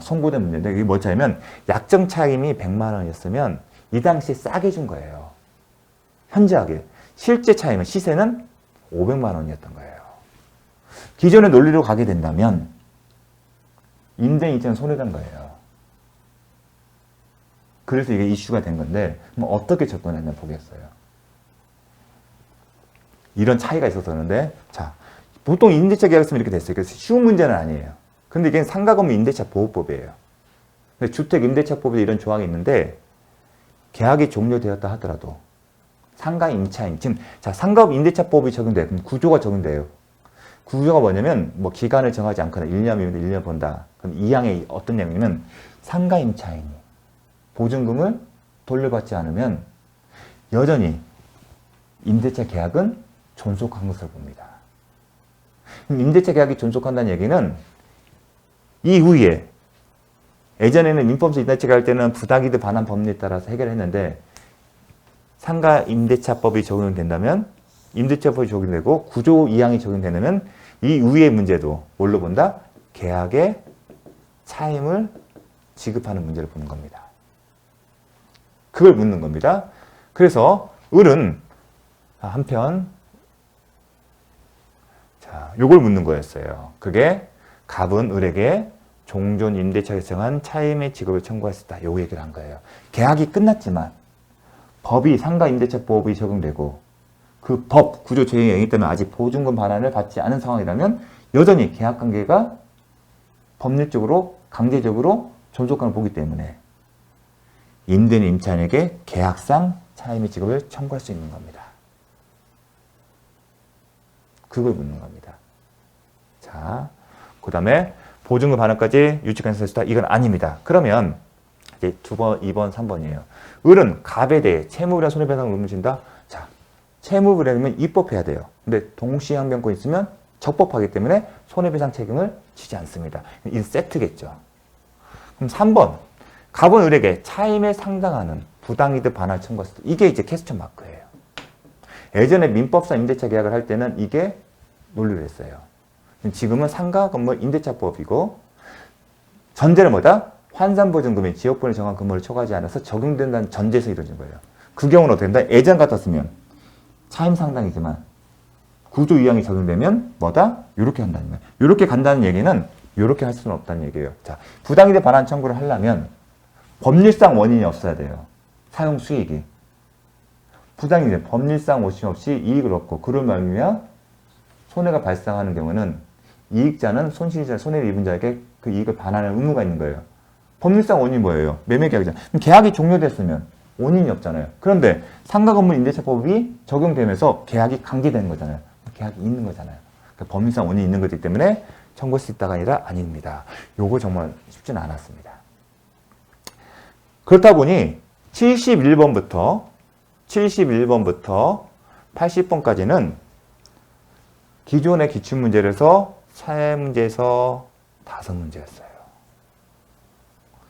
선고된 문제인데 이게 뭐냐면 약정 차임이 100만 원이었으면 이 당시에 싸게 준 거예요. 현저하게. 실제 차임은 시세는 500만 원이었던 거예요. 기존의 논리로 가게 된다면 임대인 입장은 손해된 거예요. 그래서 이게 이슈가 된 건데 뭐 어떻게 접근했나 보겠어요. 이런 차이가 있어서 그러는데 자 보통 임대차 계약했으면 이렇게 됐어요. 그래서 쉬운 문제는 아니에요. 근데 이게 상가건물 임대차 보호법이에요. 근데 주택 임대차법에 이런 조항이 있는데 계약이 종료되었다 하더라도 상가 임차인 지금 자 상가업 임대차법이 적용돼요. 그럼 구조가 적용돼요. 구조가 뭐냐면 뭐 기간을 정하지 않거나 1년이면 1년 본다. 그럼 이 항에 어떤 내용이냐면 상가 임차인이 보증금을 돌려받지 않으면 여전히 임대차 계약은 존속한 것을 봅니다. 임대차 계약이 존속한다는 얘기는 이후에 예전에는 민법상 임대차 계약할 때는 부당이득 반환 법리에 따라서 해결했는데 상가 임대차법이 적용된다면 임대차법이 적용되고 구조 2항이 적용되면 이후의 문제도 뭘로 본다? 계약의 차임을 지급하는 문제를 보는 겁니다. 그걸 묻는 겁니다. 그래서 을은 한편 자, 요걸 묻는 거였어요. 그게 갑은 을에게 종전 임대차에 정한 차임의 지급을 청구했었다. 요 얘기를 한 거예요. 계약이 끝났지만 법이 상가 임대차법이 적용되고 그 법 구조 조항이 영향 때문에 아직 보증금 반환을 받지 않은 상황이라면 여전히 계약 관계가 법률적으로 강제적으로 존속관을 보기 때문에 임대인 임차인에게 계약상 차임의 지급을 청구할 수 있는 겁니다. 그걸 묻는 겁니다. 자, 그 다음에 보증금 반환까지 유치관에서 했다. 이건 아닙니다. 그러면 이제 2번, 2번, 3번이에요. 을은 갑에 대해 채무불이나 손해배상을 의무진다. 자, 채무불이라면 입법해야 돼요. 근데 동시항변권 있으면 적법하기 때문에 손해배상 책임을 지지 않습니다. 이 세트겠죠. 그럼 3번. 갑은 을에게 차임에 상당하는 부당이득 반환을 청구했을 때 이게 이제 퀘스천 마크예요. 예전에 민법상 임대차 계약을 할 때는 이게 논리를 했어요. 지금은 상가 건물 임대차법이고 전제는 뭐다? 환산보증금이 지역번호 정한 건물을 초과하지 않아서 적용된다는 전제에서 이루어진 거예요. 그 경우는 어떻게 된다? 예전 같았으면 차임 상당이지만 구조 2항이 적용되면 뭐다? 이렇게 한다는 거예요. 이렇게 간다는 얘기는 이렇게 할 수는 없다는 얘기예요. 자, 부당이득 반환 청구를 하려면 법률상 원인이 없어야 돼요. 사용 수익이. 부당이득, 법률상 원인 없이 이익을 얻고 그를 말미암아 손해가 발생하는 경우는 이익자는 손실자, 손해를 입은 자에게 그 이익을 반환할 의무가 있는 거예요. 법률상 원인이 뭐예요? 매매계약이잖아요. 그럼 계약이 종료됐으면 원인이 없잖아요. 그런데 상가건물 임대차법이 적용되면서 계약이 강제되는 거잖아요. 계약이 있는 거잖아요. 그러니까 법률상 원인이 있는 거기 때문에 청구할 수 있다가 아니라 아닙니다. 요거 정말 쉽지는 않았습니다. 그렇다 보니 71번부터 80번까지는 기존의 기출문제에서 3문제에서 5문제였어요.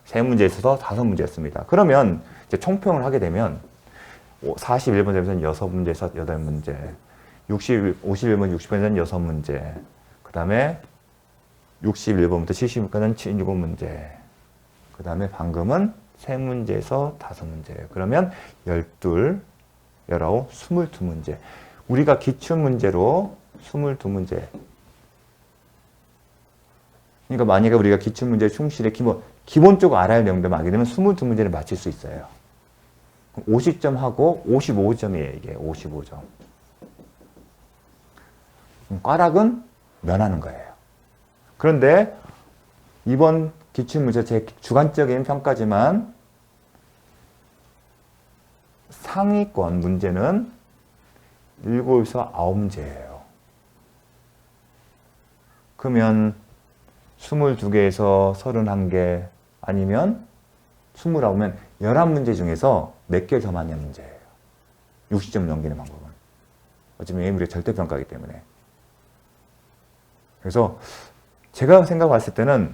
3문제에 있어서 5문제였습니다. 그러면 이제 총평을 하게 되면 41번에서는 6문제에서 8문제, 51번, 60번에서는 6문제, 그 다음에 61번부터 70번까지는 7문제, 그 다음에 방금은 3문제에서 5문제예요. 그러면 12, 19, 22문제. 우리가 기출문제로 22문제. 그러니까 만약에 우리가 기출문제 충실히 기본적으로 알아야 할 내용들을 알게 되면 22문제를 맞출 수 있어요. 50점 하고 55점이에요. 이게 55점. 꽈락은 면하는 거예요. 그런데 이번 기출문제 제 주관적인 평가지만 상위권 문제는 7에서 9문제예요. 그러면 22개에서 31개 아니면 29면 11문제 중에서 몇 개를 더 많이 한 문제예요. 60점 넘기는 방법은. 어쩌면 예물의 절대평가이기 때문에. 그래서 제가 생각했을 때는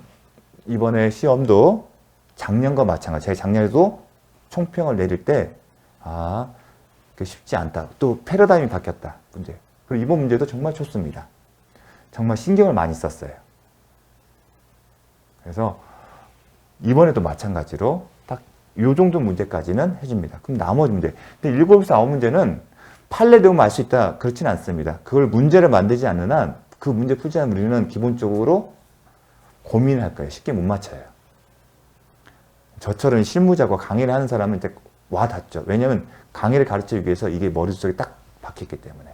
이번에 시험도 작년과 마찬가지. 제가 작년에도 총평을 내릴 때 쉽지 않다. 또 패러다임이 바뀌었다. 문제. 그리고 이번 문제도 정말 좋습니다. 정말 신경을 많이 썼어요. 그래서 이번에도 마찬가지로 딱 요 정도 문제까지는 해줍니다. 그럼 나머지 문제. 근데 7에서 9문제는 판례 되면 알 수 있다. 그렇지는 않습니다. 그걸 문제를 만들지 않는 한 그 문제 풀지 않으면 우리는 기본적으로 고민을 할 거예요. 쉽게 못 맞춰요. 저처럼 실무자고 강의를 하는 사람은 이제 와 닿죠. 왜냐하면 강의를 가르치기 위해서 이게 머릿속에 딱 박혔기 때문에.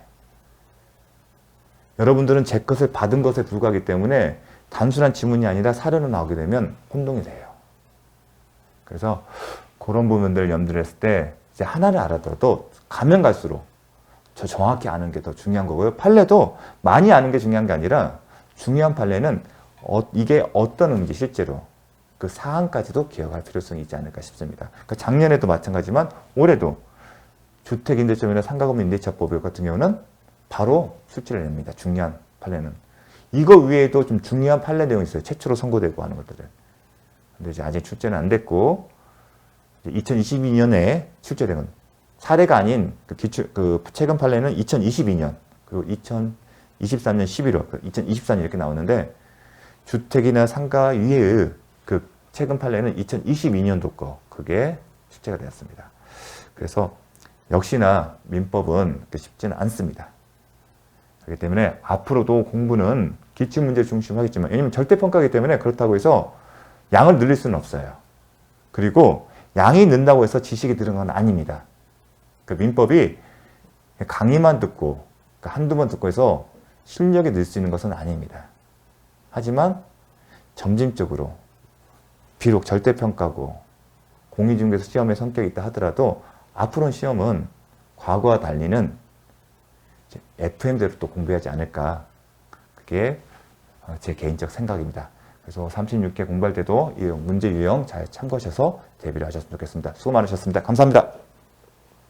여러분들은 제 것을 받은 것에 불과하기 때문에 단순한 지문이 아니라 사료로 나오게 되면 혼동이 돼요. 그래서 그런 부분들을 염두를 했을 때 이제 하나를 알아들어도 가면 갈수록 저 정확히 아는 게 더 중요한 거고요. 판례도 많이 아는 게 중요한 게 아니라 중요한 판례는 이게 어떤 의미인지 실제로 그 사항까지도 기억할 필요성이 있지 않을까 싶습니다. 그러니까 작년에도 마찬가지지만 올해도 주택임대점이나 상가건물 임대차법 같은 경우는 바로 출제를 냅니다. 중요한 판례는. 이거 외에도 좀 중요한 판례 내용이 있어요. 최초로 선고되고 하는 것들은. 근데 이제 아직 출제는 안 됐고, 2022년에 출제된 건 사례가 아닌 그 최근 판례는 2022년, 그리고 2023년 11월, 2024년 이렇게 나오는데, 주택이나 상가 위에의 그 최근 판례는 2022년도 거, 그게 출제가 되었습니다. 그래서 역시나 민법은 쉽지는 않습니다. 그렇기 때문에 앞으로도 공부는 기출문제 중심으로 하겠지만, 왜냐면 절대평가이기 때문에 그렇다고 해서 양을 늘릴 수는 없어요. 그리고 양이 는다고 해서 지식이 늘은 건 아닙니다. 그 민법이 강의만 듣고, 한두 번 듣고 해서 실력이 늘 수 있는 것은 아닙니다. 하지만 점진적으로, 비록 절대평가고 공인중개사 시험의 성격이 있다 하더라도 앞으로는 시험은 과거와 달리는 FM대로 또 공부하지 않을까. 그게 제 개인적 생각입니다. 그래서 36회 공부할 때도 이 문제 유형 잘 참고하셔서 대비를 하셨으면 좋겠습니다. 수고 많으셨습니다. 감사합니다.